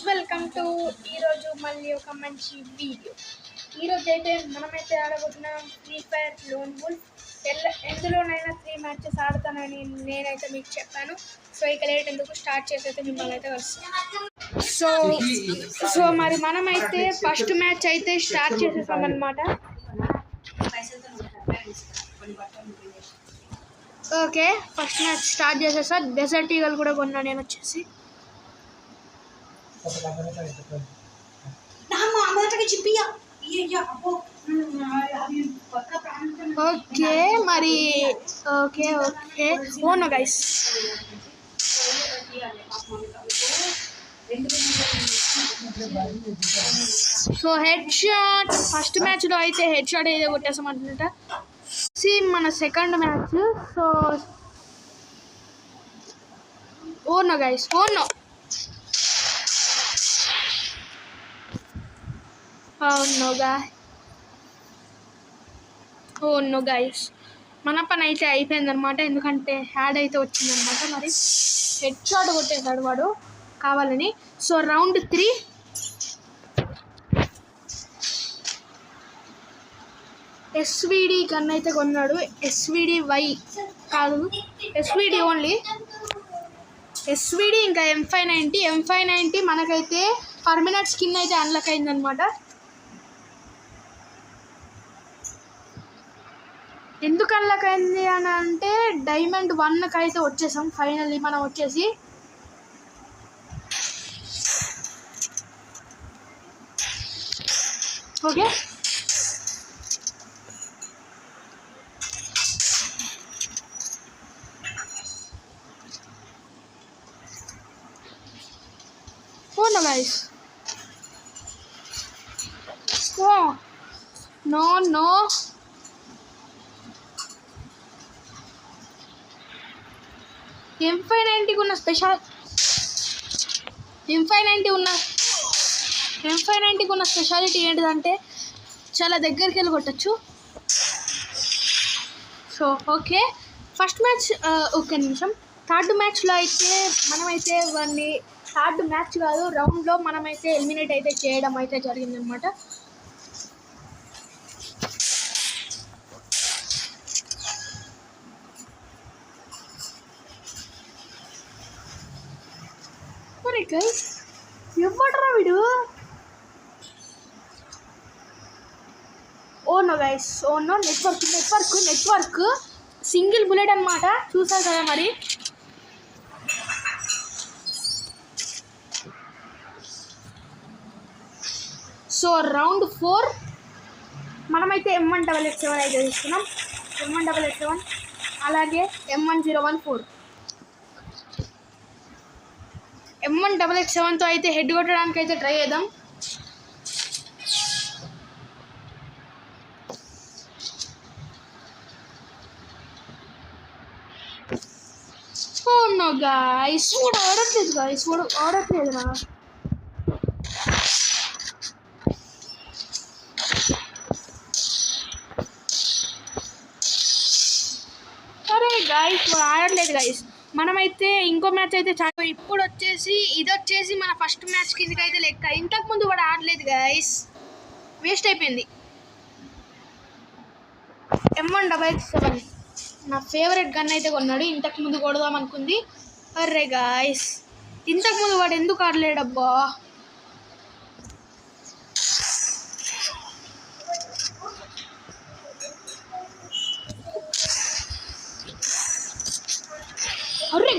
Welcome to ఈరోజు మళ్ళీ ఒక మంచి వీడియో. ఈరోజు అయితే మనమైతే ఆడబోతున్నాం ఫ్రీ ఫైర్ లోన్ వుల్ఫ్. ఎందులోనైనా 3 మ్యాచెస్ ఆడతానని నేనైతే మీకు చెప్పాను. సో ఇక లేట్ ఎందుకు స్టార్ట్ చేసైతే మిమ్మల్ని అయితే వస్తాం. సో మరి మనమైతే ఫస్ట్ మ్యాచ్ అయితే స్టార్ట్ చేసేసాం అనమాట. ఓకే, ఫస్ట్ మ్యాచ్ స్టార్ట్ చేసేసా. డెజర్ట్ ఈగల్ కూడా కొన్నా నేను వచ్చేసి. ఓకే మరి okay okay oh no guys. So head shot first మ్యాచ్లో అయితే హెడ్ షాట్ అయితే కొట్టేసామంట. మన second match. So oh no guys, oh no. No guys, మన పని అయితే అయిపోయిందనమాట. ఎందుకంటే హ్యాడ్ అయితే వచ్చిందనమాట. మరి హెడ్ షాట్ కొట్టేశాడు వాడు కావాలని. సో రౌండ్ 3 ఎస్విడి గన్ అయితే కొన్నాడు. ఎస్విడి వై కాదు, ఎస్విడి ఓన్లీ. ఎస్విడి ఇంకా M590 మనకైతే పర్మనెంట్ స్కిన్ అయితే అన్లాక్ అయిందనమాట. ఎందుకు అన్లాక్ అయింది అని అంటే డైమండ్ 1కి అయితే వచ్చేసాం ఫైనల్లీ మనం వచ్చేసి. Okay no guys, no M590 ఉన్న స్పెషాలిటీ ఏంటిదంటే చాలా దగ్గరికి వెళ్ళి కొట్టచ్చు. సో ఓకే, ఫస్ట్ మ్యాచ్ ఒక్క నిమిషం. థర్డ్ మ్యాచ్లో అయితే మనమైతే వాడిని, థర్డ్ మ్యాచ్ కాదు రౌండ్లో మనమైతే ఎలిమినేట్ అయితే చేయడం అయితే జరిగిందనమాట. ఇవ్వడరా వీడు. ఓనో గైస్, ఓనో. నెట్వర్క్ సింగిల్ బుల్లెట్ అనమాట. చూసారు కదా మరి. సో రౌండ్ 4 మనమైతే M188 అయితే తీసుకున్నాం. M188 అలాగే M1014. M188తో అయితే హెడ్ కొట్టడానికి అయితే ట్రై చేద్దాం. ఓనో గైస్, వాడు ఆడట్లేదురా. Guys ఆడట్లేదు guys. మనమైతే ఇంకో మ్యాచ్ అయితే ఇప్పుడు వచ్చేసి ఇది వచ్చేసి మన ఫస్ట్ మ్యాచ్ కిందకి అయితే లెక్క. ఇంతకుముందు వాడు ఆడలేదు గైస్, వేస్ట్ అయిపోయింది. M188 నా ఫేవరెట్ గన్ అయితే కొన్నాడు. ఇంతకుముందు కొడదాం అనుకుంది. అర్రే గైస్, ఇంతకుముందు వాడు ఎందుకు ఆడలేడబ్బా. అర్రే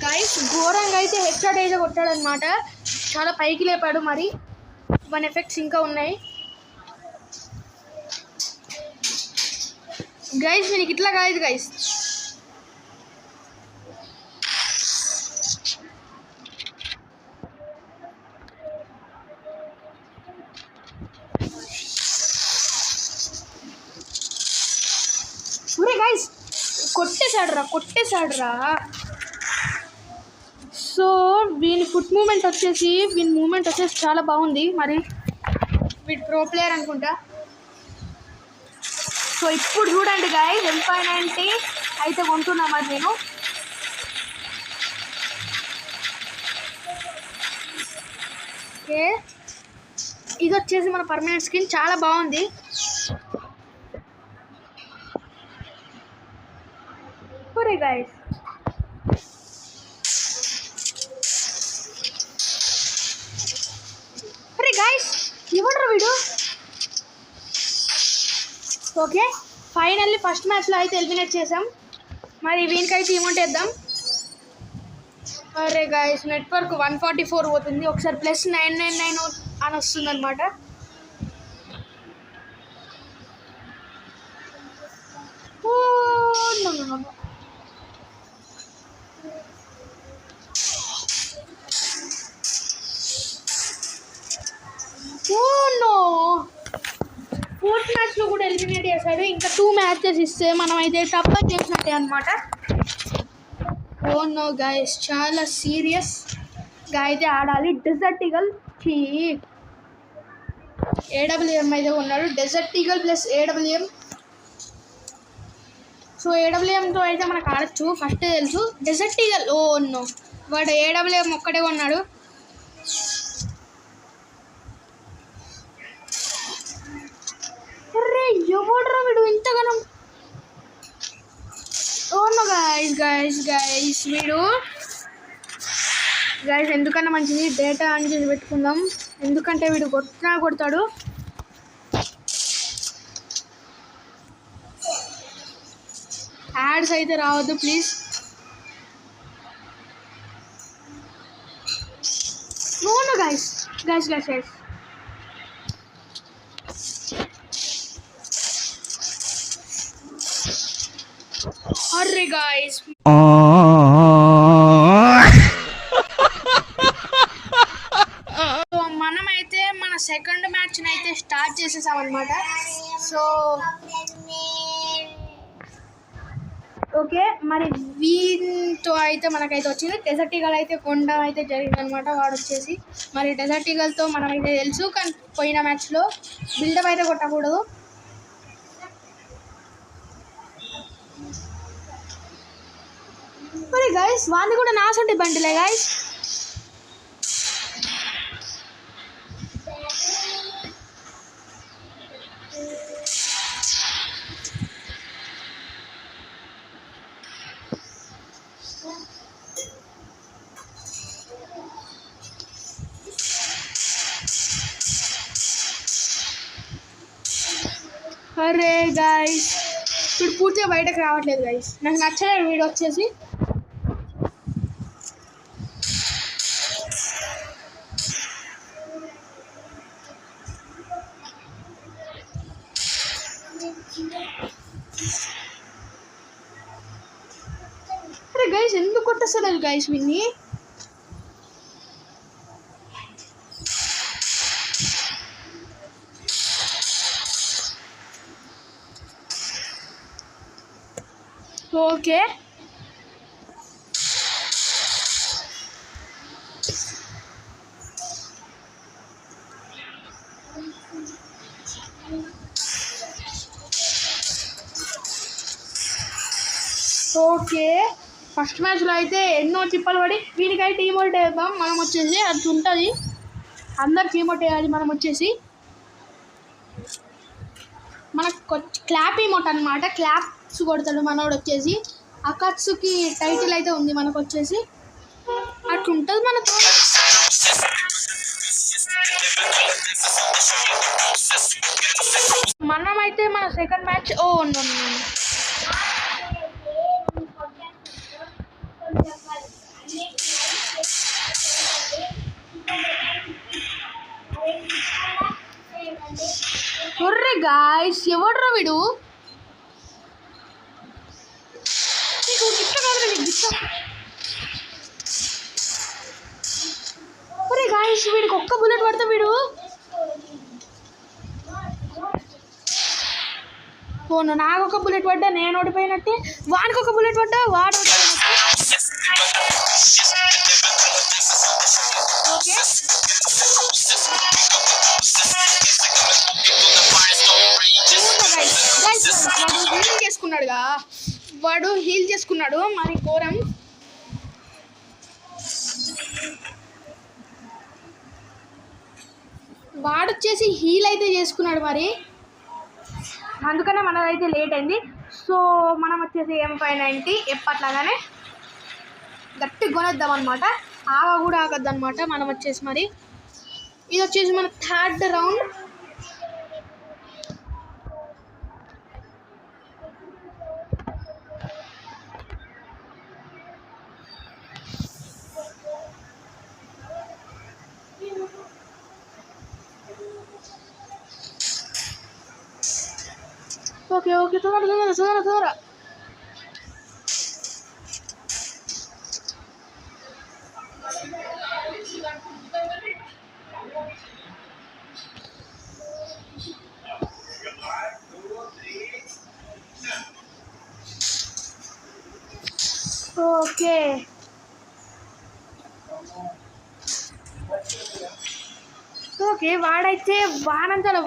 గైస్ ఘోరంగా అయితే హెడ్ షాట్ అయితే కొట్టాడనమాట. చాలా పైకి లేపాడు. మరి వన్ ఎఫెక్ట్స్ ఇంకా ఉన్నాయి గైస్. మీకు ఇట్లా కాదు గైస్. గైస్ కొట్టేశాడు రా. సో వీని మూమెంట్ వచ్చేసి చాలా బాగుంది. మరి వీడు ప్రో ప్లేయర్ అనుకుంటా. సో ఇప్పుడు చూడండి గైస్, M590 అయితే కొంటున్నా మరి నేను. ఓకే, ఇది వచ్చేసి మన పర్మనెంట్ స్కిన్, చాలా బాగుంది. ఒరే గైస్, ఇవ్వడరా వీడు. ఓకే, ఫైనల్లీ ఫస్ట్ మ్యాచ్లో అయితే ఎలిమినేట్ చేసాం. మరి వీనికైతే ఇమౌంట్ వేద్దాం. అరే గైస్, నెట్వర్క్ 144 పోతుంది. ఒకసారి +999 అని వస్తుంది అనమాట. ఫోర్త్ మ్యాచ్లో కూడా ఎలిమినేట్ చేశాడు. ఇంకా 2 మ్యాచెస్ ఇస్తే మనం అయితే టప్ చేసినట్టే అనమాట. ఓ నో గైస్, చాలా సీరియస్గా అయితే ఆడాలి. డెజర్ట్ ఈగల్ AWM అయితే ఉన్నాడు. Desert eagle plus AWM. So AWMతో అయితే మనకు ఆడచ్చు, ఫస్ట్ తెలుసు. డెజర్ట్ ఈగల్, ఓ నో, వాడు AWM ఒక్కడే ఉన్నాడు. అరే ఎవడ్రా వీడు ఇంతగానం. ఓ నో గైస్ వీడు గైస్ ఎందుకన్నా మంచిది డేటా ఆన్ చేసి పెట్టుకుందాం, ఎందుకంటే వీడు కొడతాడు. యాడ్స్ అయితే రావద్దు ప్లీజ్. No guys. అరే గైస్, మనమైతే మన సెకండ్ మ్యాచ్ని అయితే స్టార్ట్ చేసేసాం అనమాట. సో ఓకే, మరి వీటితో అయితే మనకైతే వచ్చింది. డెజర్ట్ ఈగల్ అయితే కొండ అయితే జరిగిందనమాట. వాడు వచ్చేసి మరి డెజర్ట్ ఈగల్తో మనమైతే తెలుసు, కానీ పోయిన మ్యాచ్లో బిల్డప్ అయితే కొట్టకూడదు. మరి గైస్ వాడిని కూడా నాసంటే బండిలే గైస్. అరే గైస్, ఇప్పుడు పూర్తిగా బయటకు రావట్లేదు గైస్. నాకు నచ్చలేదు వీడియో వచ్చేసి. అరే గైస్, ఎందుకు కొట్టేస్తలేదు గైస్ విన్ని? ఓకే, ఫస్ట్ మ్యాచ్లో అయితే ఎన్నో చిప్పలు పడి వీనికైతే ఈమోట్ వేద్దాం. మనం వచ్చేసి అది ఉంటుంది, అందరికి ఈమోట్ వేయాలి. మనం వచ్చేసి మనకు క్లాప్ ఈమోట్ అనమాట. క్లాప్స్ కొడతాడు మనోడు వచ్చేసి. అకత్సుకి టైటిల్ అయితే ఉంది మనకు వచ్చేసి, అట్లుంటుంది మనతో. మనమైతే మన సెకండ్ మ్యాచ్ ఒర్రే గాయ్స్, ఎవడ్రా వీడు? నీకు గిట్ట కాదురా, నీకు గిట్ట. ఒరే గాయ్స్, వీడికి ఒక్క బుల్లెట్ పడతా వీడు. పోను, నాకు ఒక బుల్లెట్ పడ్డా నేను ఓడిపోయినట్టే, వానికి ఒక బుల్లెట్ పడ్డా వాడు ఓడిపోయినట్టే. ఓకే, వాడు హీల్ చేసుకున్నాడు మరి ఘోరం. వాడొచ్చేసి హీల్ అయితే చేసుకున్నాడు మరి, అందుకనే మనదైతే లేట్ అయింది. సో మనం వచ్చేసి M590 ఎప్పట్లాగానే గట్టి కొనేద్దాం అనమాట. ఆగా కూడా ఆగద్దు అనమాట. మనం వచ్చేసి మరి ఇది వచ్చేసి మన థర్డ్ రౌండ్. ఓకే ఓకే తొందర. ఓకే ఓకే వాడైతే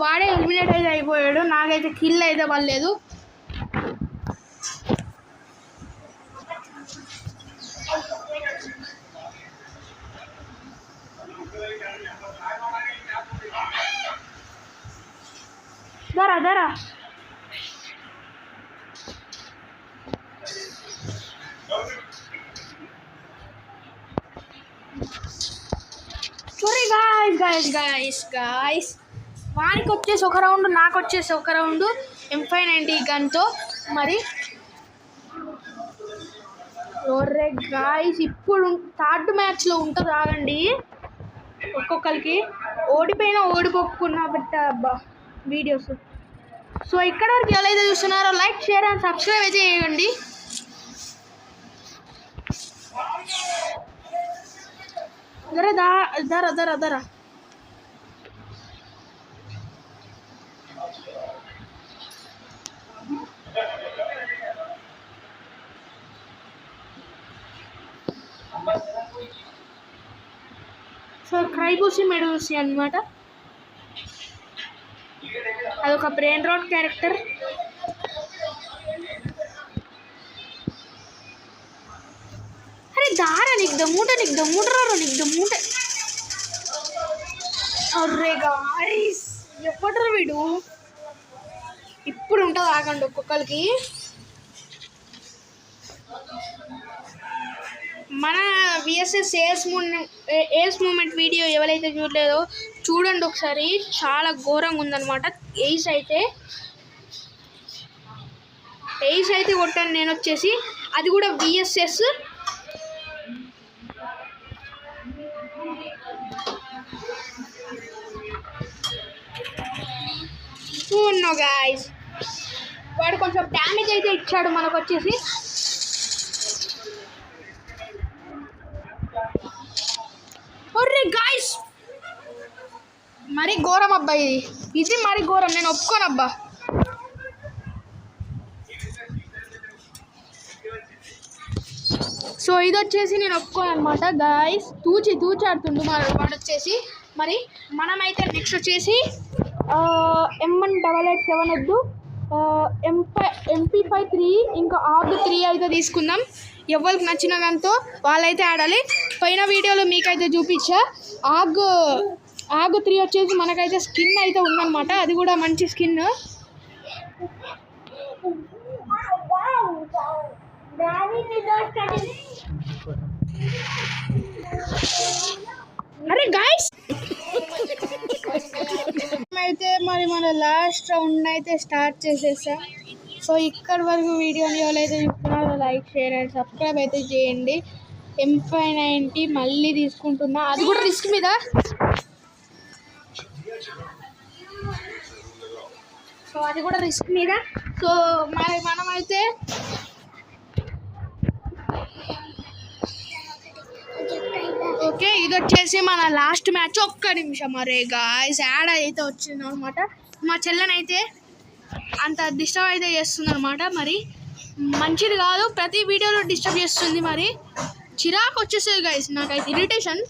వాడే ఎలిమినేట్ అయితే అయిపోయాడు. నాకైతే కిల్ అయితే పడలేదు. దరా గాయస్ వానికి వచ్చేసి ఒక రౌండ్, నాకు వచ్చేసి ఒక రౌండ్ M590 గన్తో మరి. ఒర్రే గాయస్ ఇప్పుడు థర్డ్ మ్యాచ్లో ఉంటుంది ఆగండి. ఒక్కొక్కరికి ఓడిపోయినా ఓడిపోకున్నా అబ్బా వీడియోస్. సో ఇక్కడ వరకు ఎలా అయితే చూస్తున్నారో లైక్, షేర్ అండ్ సబ్స్క్రైబ్ అయితే చేయండి. దరా సో క్రైబూసి మెడూసి అనమాట. అదొక బ్రెయిన్ రాట్ క్యారెక్టర్. అరే దారా నీకు దమ్ముంట. అర్రే గాయ్స్ ఎప్పట్రా వీడు. ఇప్పుడు ఉంటుంది ఆగండి ఒక్కొక్కరికి. మన VSS ఏస్ మూమెంట్ వీడియో ఎవరైతే చూడలేదో చూడండి ఒకసారి. చాలా ఘోరంగా ఉందన్నమాట. ఎయిస్ అయితే కొట్టాను నేను వచ్చేసి, అది కూడా VSS. నో గాయ్స్ వాడు కొంచెం డ్యామేజ్ అయితే ఇచ్చాడు మనకు వచ్చేసి. ఒర్రే గాయ్స్ మరీ ఘోరం అబ్బా, ఇది మరీ ఘోరం. నేను ఒప్పుకోను అబ్బా. సో ఇది వచ్చేసి నేను ఒప్పుకోను అనమాట గాయ్స్. తూచి ఆడుతుండు వాడు వచ్చేసి మరి. మనమైతే నెక్స్ట్ వచ్చేసి M188 వద్దు, MP5 3 ఇంకా AUG 3 అయితే తీసుకుందాం. ఎవరికి నచ్చిన దాంతో వాళ్ళైతే ఆడాలి. పైన వీడియోలో మీకైతే చూపించా. AUG 3 వచ్చేసి మనకైతే స్కిన్ అయితే ఉందన్నమాట. అది కూడా మంచి స్కిన్. అరే గాయ్స్ అయితే మరి మన లాస్ట్ రౌండ్ అయితే స్టార్ట్ చేసేసాం. సో ఇక్కడి వరకు వీడియోని ఎవరైతే చూస్తున్నారో లైక్, షేర్ అండ్ సబ్స్క్రైబ్ అయితే చేయండి. M590 మళ్ళీ తీసుకుంటున్నా, అది కూడా రిస్క్ మీద. సో మరి మనమైతే ఓకే ఇది వచ్చేసి మన లాస్ట్ మ్యాచ్. ఒక్క నిమిషం. అరే గాయ్స్ యాడ్ అయితే వచ్చింది అనమాట. మా చెల్లెనైతే అంత డిస్టర్బ్ అయితే చేస్తుంది అనమాట. మరి మంచిది కాదు, ప్రతి వీడియోలో డిస్టర్బ్ చేస్తుంది. మరి చిరాకు వచ్చేసేది గాయ్స్, నాకైతే ఇరిటేషన్.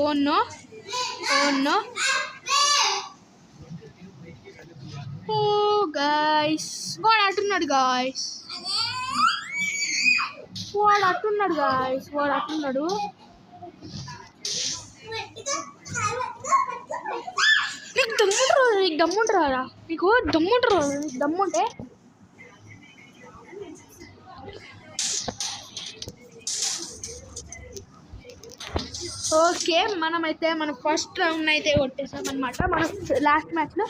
ఓ నో ఓ గాయ్స్ వాడు అంటున్నాడు గాయ్స్. వాడు అట్టున్నాడు. నీకు దమ్ముంటారా నీకు దమ్ముంటే ఓకే, మనమైతే మన ఫస్ట్ రౌండ్ అయితే కొట్టేసాం అనమాట మన లాస్ట్ మ్యాచ్లో.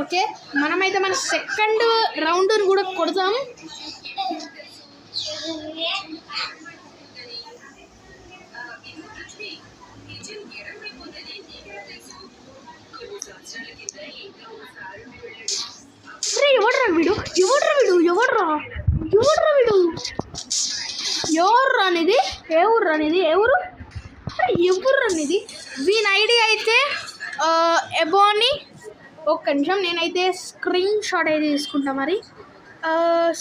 ఓకే, మనమైతే మన సెకండ్ రౌండ్ కూడా కొడతాం. ఎవర్రా వీడు ఎవరు అనేది ఏ ఊరు అనేది వీని ఐడి అయితే ఎబోని. ఒక్క నిమిషం, నేనైతే స్క్రీన్ షాట్ అయితే తీసుకుంటా. మరి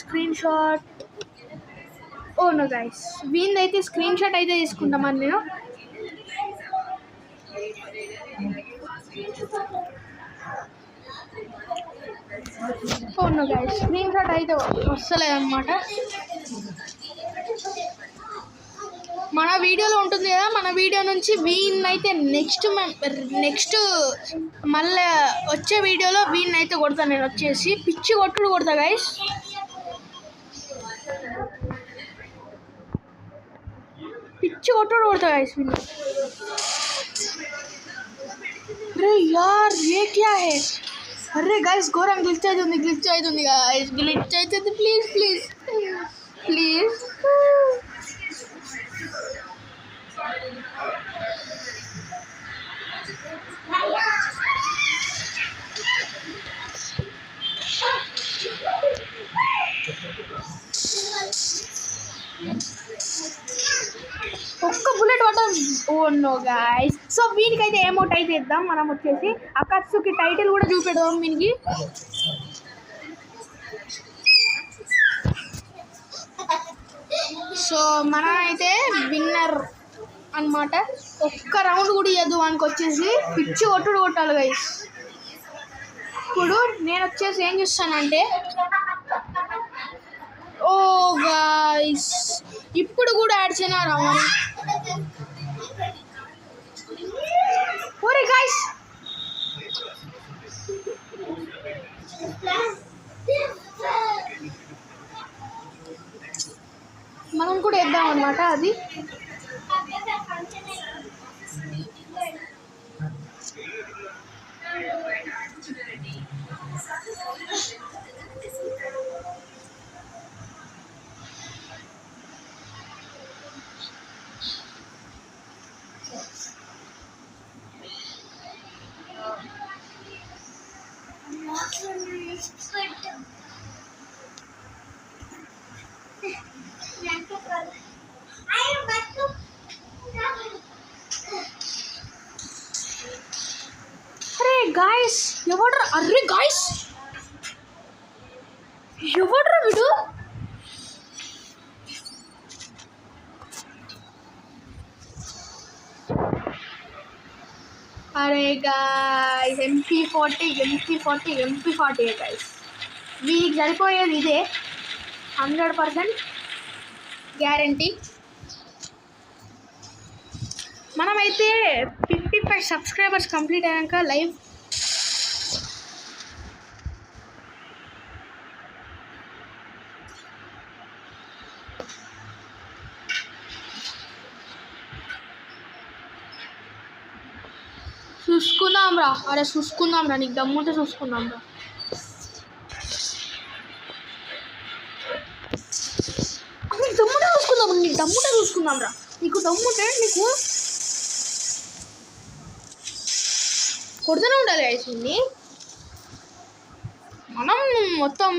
స్క్రీన్ షాట్ నో గైస్, వీనిదైతే స్క్రీన్ షాట్ అయితే తీసుకుంటా. మరి నేను నో గైస్, స్క్రీన్ షాట్ అయితే వస్తలేదు అనమాట. మన వీడియోలో ఉంటుంది కదా, మన వీడియో నుంచి వీన్నైతే నెక్స్ట్ మళ్ళీ వచ్చే వీడియోలో వీన్నైతే కొడతాను. నేను వచ్చేసి పిచ్చి కొడతా గైస్. పిచ్చి కొడతా గైస్ వీళ్ళు. అరే యార్ ఏ క్యా హై? అరే గైస్ ఘోరం గ్లిచ్ అవుతుంది గైస్, గ్లిచ్ అవుతుంది. ప్లీజ్ ఒక్క బుల్లెట్ పట్టాలి. నో గైస్, సో వీనికైతే అమౌంట్ అయితే ఇద్దాం. మనం వచ్చేసి అకత్సుకి టైటిల్ కూడా చూపెడదాం వీనికి. సో మనం అయితే విన్నర్ అనమాట. ఒక్క రౌండ్ కూడా ఇవ్వద్దు వానికి, వచ్చేసి పిచ్చి కొట్టాలి గైస్. ఇప్పుడు నేను వచ్చేసి ఏం చేస్తానంటే, గైస్ ఇప్పుడు కూడా ఆడిచినారా ఓరే గైస్. మనం కూడా వేద్దాం అనమాట అది. అరే గాయస్ ఎవడ్రా వీడు? అరే గాయస్ MP40 గాయస్, వీనికి సరిపోయేది ఇదే 100% గ్యారంటీ. మనమైతే 55 సబ్స్క్రైబర్స్ కంప్లీట్ అయ్యాక లైవ్ చూసుకుందాం రా. నీకు దమ్ముంటే చూసుకుందాం రా. దమ్ముంటే చూసుకుందాం రా. నీకు దమ్ముంటే నీకు కొడుతూనే ఉండాలి అయిపోయింది. మనం మొత్తం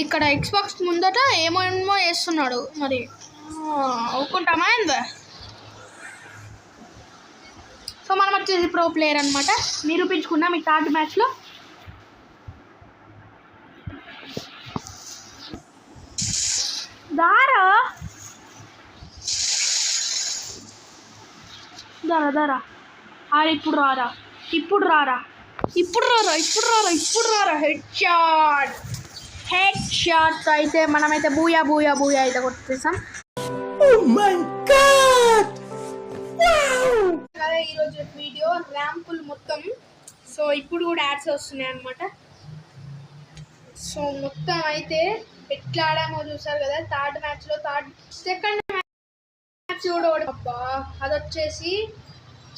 ఇక్కడ ఎక్స్బాక్స్ ముందట ఏమో చేస్తున్నాడు. మరి ఒప్పుకుంటామా ఏందా? సో మనం వచ్చేసి ప్రో ప్లేయర్ అనమాట, నిరూపించుకున్నాం ఈ థర్డ్ మ్యాచ్లో. దారా ఇప్పుడు రారా హెడ్ షాట్. హెడ్ షాట్ అయితే మనమైతే బూయా బూయా బూయా అయితే కొట్టేసాం. కదా ఈరోజు వీడియో ర్యాంపుల్ మొత్తం. సో ఇప్పుడు కూడా యాడ్స్ వస్తున్నాయి అనమాట. సో మొత్తం అయితే ఎట్లా ఆడామో చూసారు కదా. సెకండ్ మ్యాచ్ కూడా అబ్బా అది వచ్చేసి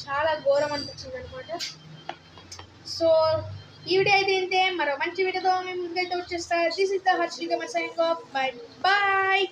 చాలా ఘోరం అనిపించింది అనమాట. సో ఈ వీడియో అయితే ఇంతే. మరో మంచి వీడియోతో మేము ముందైతే వచ్చేస్తా. This is the Harshika signing off. Bye bye.